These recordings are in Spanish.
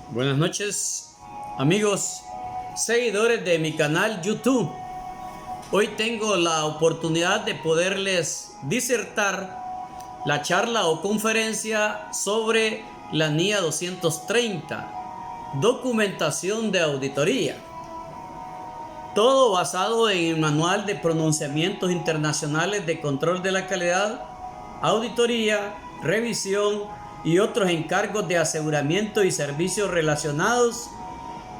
Buenas noches, amigos, seguidores de mi canal YouTube. Hoy tengo la oportunidad de poderles disertar la charla o conferencia sobre la NIA 230, documentación de auditoría. Todo basado en el Manual de Pronunciamientos Internacionales de Control de la Calidad, Auditoría, Revisión y otros encargos de aseguramiento y servicios relacionados,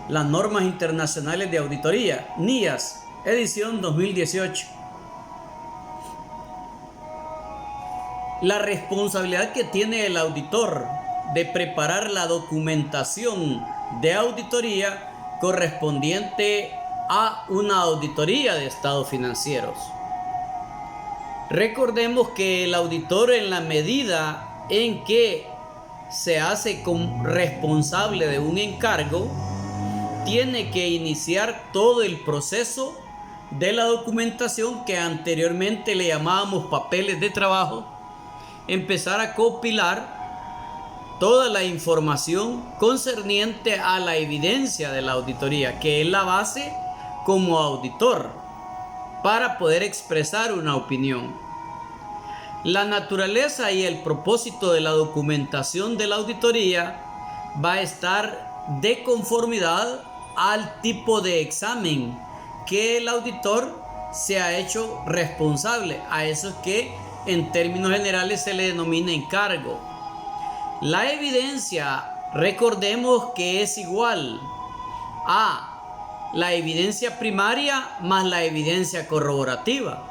las normas internacionales de auditoría, NIAS, edición 2018. La responsabilidad que tiene el auditor de preparar la documentación de auditoría correspondiente a una auditoría de estados financieros. Recordemos que el auditor, en la medida en que se hace responsable de un encargo, tiene que iniciar todo el proceso de la documentación que anteriormente le llamábamos papeles de trabajo, empezar a compilar toda la información concerniente a la evidencia de la auditoría, que es la base como auditor para poder expresar una opinión. La naturaleza y el propósito de la documentación de la auditoría va a estar de conformidad al tipo de examen que el auditor se ha hecho responsable. A eso es que en términos generales se le denomina encargo. La evidencia, recordemos que es igual a la evidencia primaria más la evidencia corroborativa.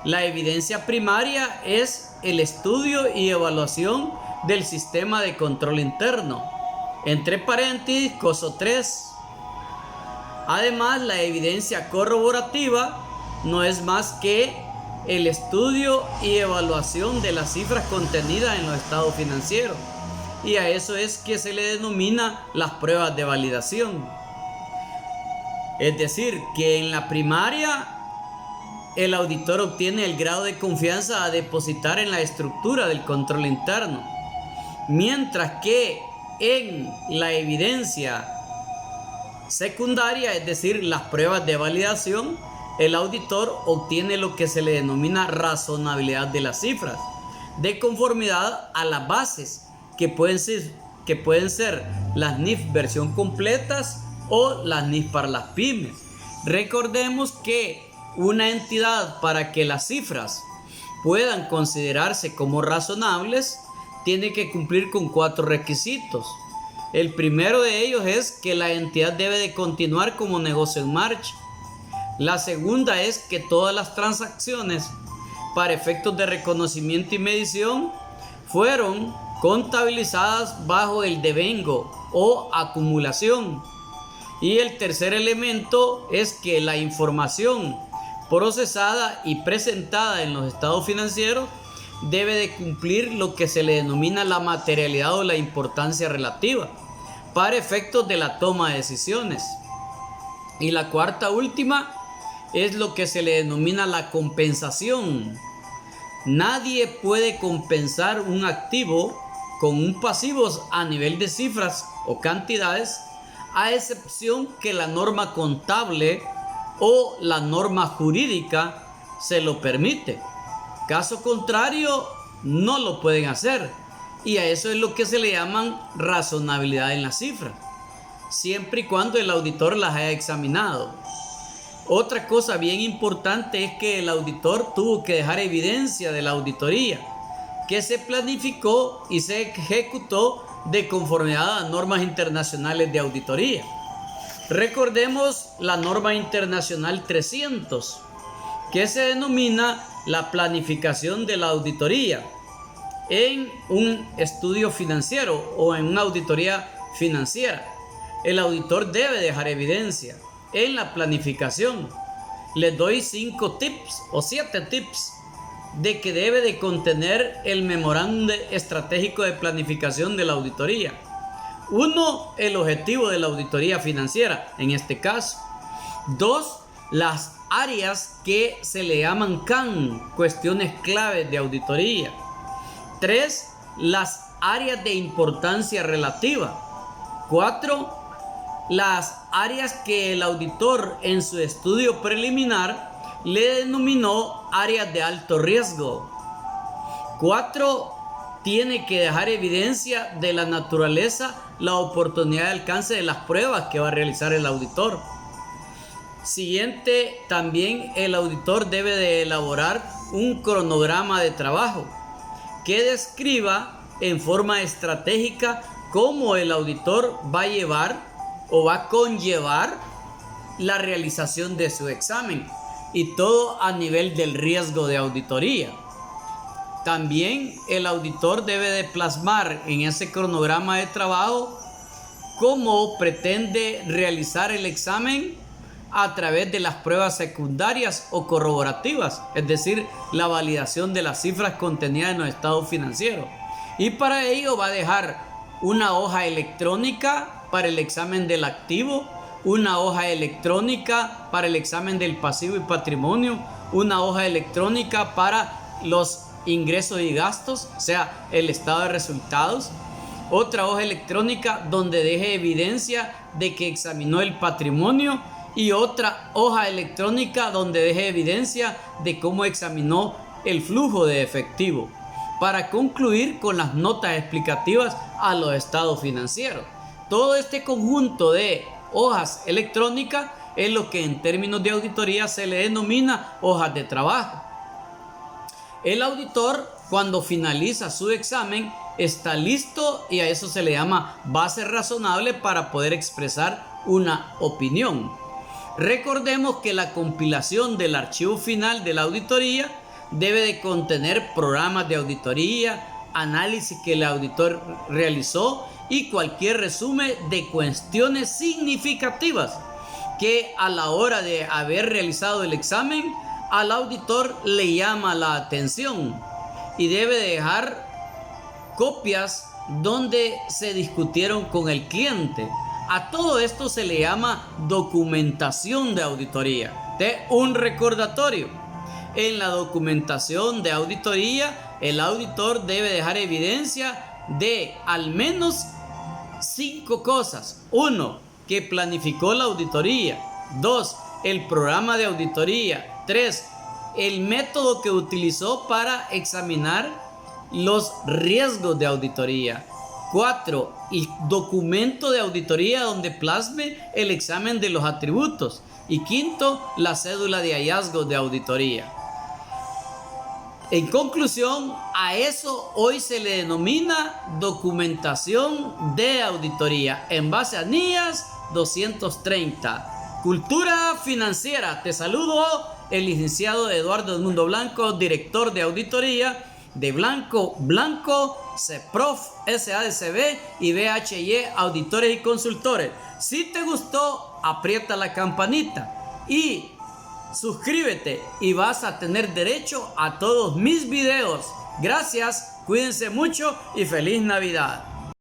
La evidencia primaria es el estudio y evaluación del sistema de control interno, entre paréntesis, COSO 3. Además, la evidencia corroborativa no es más que el estudio y evaluación de las cifras contenidas en los estados financieros, y a eso es que se le denomina las pruebas de validación. Es decir, que en la primaria el auditor obtiene el grado de confianza a depositar en la estructura del control interno, mientras que en la evidencia secundaria, es decir, las pruebas de validación, el auditor obtiene lo que se le denomina razonabilidad de las cifras, de conformidad a las bases que pueden ser las NIF versión completas o las NIF para las pymes. Recordemos que una entidad, para que las cifras puedan considerarse como razonables, tiene que cumplir con 4 requisitos. El primero de ellos es que la entidad debe de continuar como negocio en marcha. La segunda es que todas las transacciones para efectos de reconocimiento y medición fueron contabilizadas bajo el devengo o acumulación. Y el tercer elemento es que la información procesada y presentada en los estados financieros debe de cumplir lo que se le denomina la materialidad o la importancia relativa para efectos de la toma de decisiones. Y la cuarta última es lo que se le denomina la compensación. Nadie puede compensar un activo con un pasivo a nivel de cifras o cantidades, a excepción que la norma contable o la norma jurídica se lo permite. Caso contrario, no lo pueden hacer, y a eso es lo que se le llaman razonabilidad en las cifras, siempre y cuando el auditor las haya examinado. Otra cosa bien importante es que el auditor tuvo que dejar evidencia de la auditoría, que se planificó y se ejecutó de conformidad a normas internacionales de auditoría. Recordemos la norma internacional 300, que se denomina la planificación de la auditoría en un estudio financiero o en una auditoría financiera. El auditor debe dejar evidencia en la planificación. Les doy 5 tips o 7 tips de que debe de contener el memorándum estratégico de planificación de la auditoría. 1. El objetivo de la auditoría financiera, en este caso. 2. Las áreas que se le llaman CAN, cuestiones claves de auditoría. 3. Las áreas de importancia relativa. 4. Las áreas que el auditor en su estudio preliminar le denominó áreas de alto riesgo. 4. Tiene que dejar evidencia de la naturaleza, la oportunidad de alcance de las pruebas que va a realizar el auditor. Siguiente, también el auditor debe de elaborar un cronograma de trabajo que describa en forma estratégica cómo el auditor va a llevar o va a conllevar la realización de su examen, y todo a nivel del riesgo de auditoría. También el auditor debe de plasmar en ese cronograma de trabajo cómo pretende realizar el examen a través de las pruebas secundarias o corroborativas, es decir, la validación de las cifras contenidas en los estados financieros. Y para ello va a dejar una hoja electrónica para el examen del activo, una hoja electrónica para el examen del pasivo y patrimonio, una hoja electrónica para los ingresos y gastos, o sea, el estado de resultados, otra hoja electrónica donde deje evidencia de que examinó el patrimonio, y otra hoja electrónica donde deje evidencia de cómo examinó el flujo de efectivo, para concluir con las notas explicativas a los estados financieros. Todo este conjunto de hojas electrónicas es lo que en términos de auditoría se le denomina hojas de trabajo. El auditor, cuando finaliza su examen, está listo, y a eso se le llama base razonable para poder expresar una opinión. Recordemos que la compilación del archivo final de la auditoría debe de contener programas de auditoría, análisis que el auditor realizó y cualquier resumen de cuestiones significativas que a la hora de haber realizado el examen al auditor le llama la atención, y debe dejar copias donde se discutieron con el cliente. A todo esto se le llama documentación de auditoría. Un recordatorio: en la documentación de auditoría el auditor debe dejar evidencia de al menos 5 cosas. 1. Que planificó la auditoría. 2. El programa de auditoría. 3. El método que utilizó para examinar los riesgos de auditoría. 4. El documento de auditoría donde plasme el examen de los atributos. Y 5. La cédula de hallazgos de auditoría. En conclusión, a eso hoy se le denomina documentación de auditoría en base a NIAS 230. Cultura financiera. Te saludo, el licenciado Eduardo Edmundo Blanco, director de auditoría de Blanco CEPROF, SADCB y BHY Auditores y Consultores. Si te gustó, aprieta la campanita y suscríbete, y vas a tener derecho a todos mis videos. Gracias, cuídense mucho y feliz Navidad.